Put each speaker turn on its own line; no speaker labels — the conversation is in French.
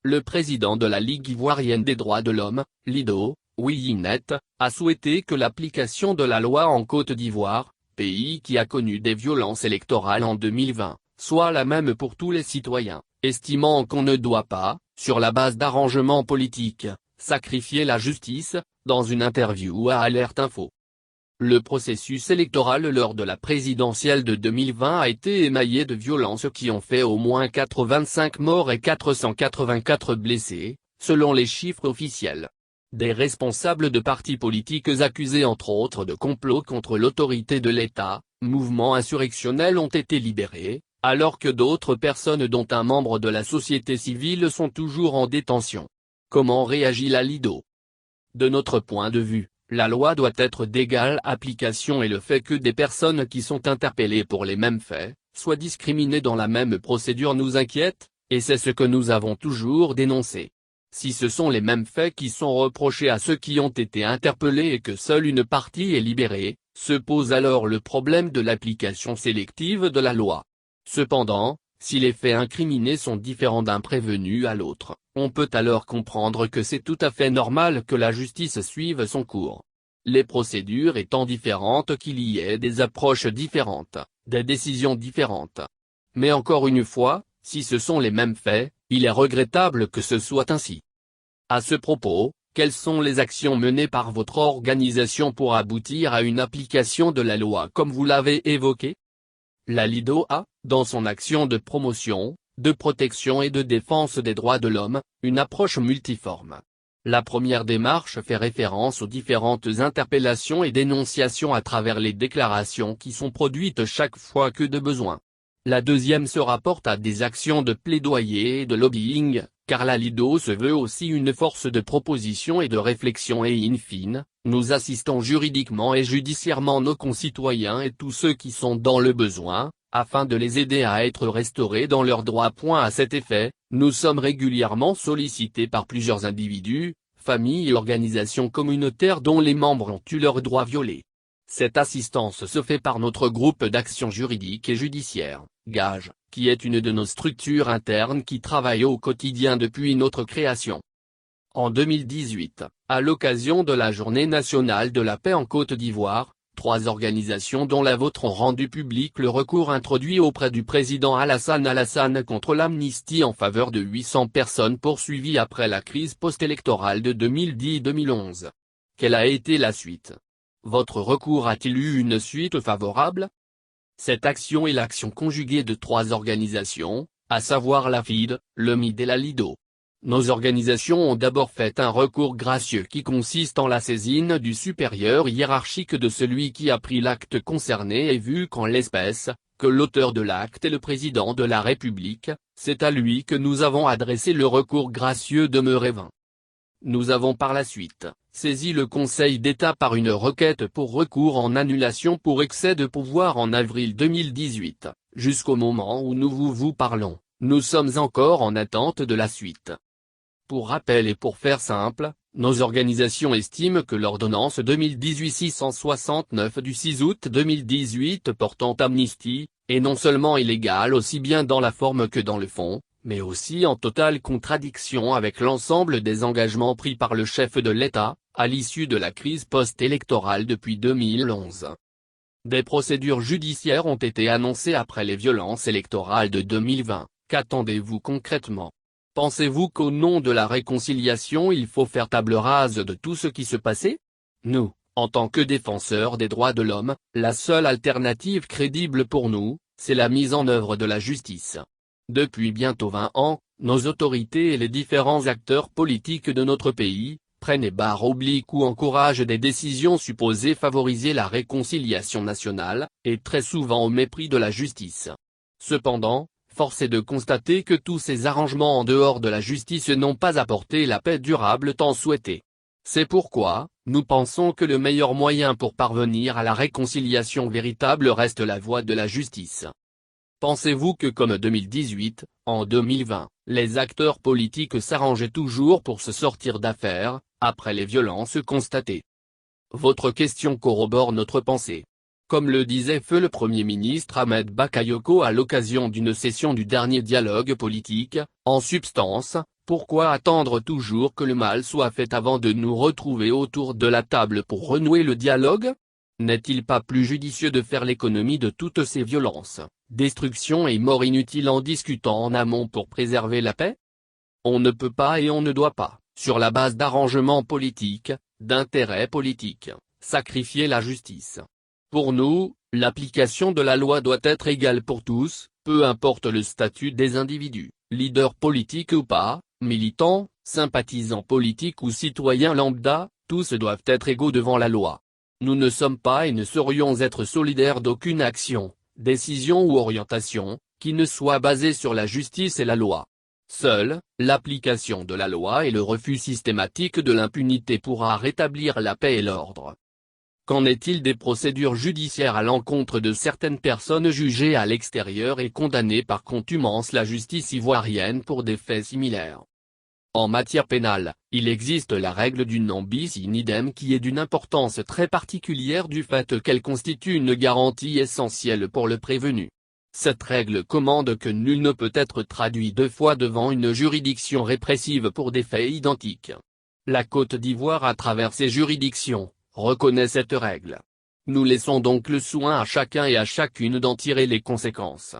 Le président de la Ligue ivoirienne des droits de l'homme, Lido, Wiyinet, a souhaité que l'application de la loi en Côte d'Ivoire, pays qui a connu des violences électorales en 2020, soit la même pour tous les citoyens, estimant qu'on ne doit pas, sur la base d'arrangements politiques, sacrifier la justice, dans une interview à Alerte Info. Le processus électoral lors de la présidentielle de 2020 a été émaillé de violences qui ont fait au moins 85 morts et 484 blessés, selon les chiffres officiels. Des responsables de partis politiques accusés entre autres de complot contre l'autorité de l'État, mouvements insurrectionnels ont été libérés, alors que d'autres personnes dont un membre de la société civile sont toujours en détention. Comment réagit la Lido? De notre point de vue, la loi doit être d'égale application et le fait que des personnes qui sont interpellées pour les mêmes faits, soient discriminées dans la même procédure nous inquiète, et c'est ce que nous avons toujours dénoncé. Si ce sont les mêmes faits qui sont reprochés à ceux qui ont été interpellés et que seule une partie est libérée, se pose alors le problème de l'application sélective de la loi. Cependant, si les faits incriminés sont différents d'un prévenu à l'autre, on peut alors comprendre que c'est tout à fait normal que la justice suive son cours. Les procédures étant différentes qu'il y ait des approches différentes, des décisions différentes. Mais encore une fois, si ce sont les mêmes faits, il est regrettable que ce soit ainsi. À ce propos, quelles sont les actions menées par votre organisation pour aboutir à une application de la loi comme vous l'avez évoqué? La Lido a, dans son action de promotion, de protection et de défense des droits de l'homme, une approche multiforme. La première démarche fait référence aux différentes interpellations et dénonciations à travers les déclarations qui sont produites chaque fois que de besoin. La deuxième se rapporte à des actions de plaidoyer et de lobbying, car la Lido se veut aussi une force de proposition et de réflexion et in fine, nous assistons juridiquement et judiciairement nos concitoyens et tous ceux qui sont dans le besoin, afin de les aider à être restaurés dans leurs droits. À cet effet, nous sommes régulièrement sollicités par plusieurs individus, familles et organisations communautaires dont les membres ont eu leurs droits violés. Cette assistance se fait par notre groupe d'action juridique et judiciaire, GAGE, qui est une de nos structures internes qui travaille au quotidien depuis notre création. En 2018, à l'occasion de la Journée nationale de la paix en Côte d'Ivoire, 3 organisations dont la vôtre ont rendu public le recours introduit auprès du président Alassane contre l'amnistie en faveur de 800 personnes poursuivies après la crise post-électorale de 2010-2011. Quelle a été la suite? Votre recours a-t-il eu une suite favorable? Cette action est l'action conjuguée de 3 organisations, à savoir la FID, le MID et la Lido. Nos organisations ont d'abord fait un recours gracieux qui consiste en la saisine du supérieur hiérarchique de celui qui a pris l'acte concerné et vu qu'en l'espèce, que l'auteur de l'acte est le président de la République, c'est à lui que nous avons adressé le recours gracieux demeuré vain. Nous avons par la suite saisi le Conseil d'État par une requête pour recours en annulation pour excès de pouvoir en avril 2018, jusqu'au moment où nous vous parlons, nous sommes encore en attente de la suite. Pour rappel et pour faire simple, nos organisations estiment que l'ordonnance 2018-669 du 6 août 2018 portant amnistie, est non seulement illégale aussi bien dans la forme que dans le fond, mais aussi en totale contradiction avec l'ensemble des engagements pris par le chef de l'État, à l'issue de la crise post-électorale depuis 2011. Des procédures judiciaires ont été annoncées après les violences électorales de 2020, qu'attendez-vous concrètement? Pensez-vous qu'au nom de la réconciliation il faut faire table rase de tout ce qui se passait? Nous, en tant que défenseurs des droits de l'homme, la seule alternative crédible pour nous, c'est la mise en œuvre de la justice. Depuis bientôt 20 ans, nos autorités et les différents acteurs politiques de notre pays, prennent et barres obliques ou encouragent des décisions supposées favoriser la réconciliation nationale, et très souvent au mépris de la justice. Cependant, force est de constater que tous ces arrangements en dehors de la justice n'ont pas apporté la paix durable tant souhaitée. C'est pourquoi, nous pensons que le meilleur moyen pour parvenir à la réconciliation véritable reste la voie de la justice. Pensez-vous que comme 2018, en 2020, les acteurs politiques s'arrangent toujours pour se sortir d'affaire, après les violences constatées? Votre question corrobore notre pensée. Comme le disait feu le Premier ministre Ahmed Bakayoko à l'occasion d'une session du dernier dialogue politique, en substance, pourquoi attendre toujours que le mal soit fait avant de nous retrouver autour de la table pour renouer le dialogue? N'est-il pas plus judicieux de faire l'économie de toutes ces violences, destructions et morts inutiles en discutant en amont pour préserver la paix? On ne peut pas et on ne doit pas, sur la base d'arrangements politiques, d'intérêts politiques, sacrifier la justice. Pour nous, l'application de la loi doit être égale pour tous, peu importe le statut des individus, leaders politiques ou pas, militants, sympathisants politiques ou citoyens lambda, tous doivent être égaux devant la loi. Nous ne sommes pas et ne saurions être solidaires d'aucune action, décision ou orientation, qui ne soit basée sur la justice et la loi. Seule, l'application de la loi et le refus systématique de l'impunité pourra rétablir la paix et l'ordre. Qu'en est-il des procédures judiciaires à l'encontre de certaines personnes jugées à l'extérieur et condamnées par contumace la justice ivoirienne pour des faits similaires? En matière pénale, il existe la règle du non bis in idem qui est d'une importance très particulière du fait qu'elle constitue une garantie essentielle pour le prévenu. Cette règle commande que nul ne peut être traduit deux fois devant une juridiction répressive pour des faits identiques. La Côte d'Ivoire à travers ses juridictions, reconnaît cette règle. Nous laissons donc le soin à chacun et à chacune d'en tirer les conséquences.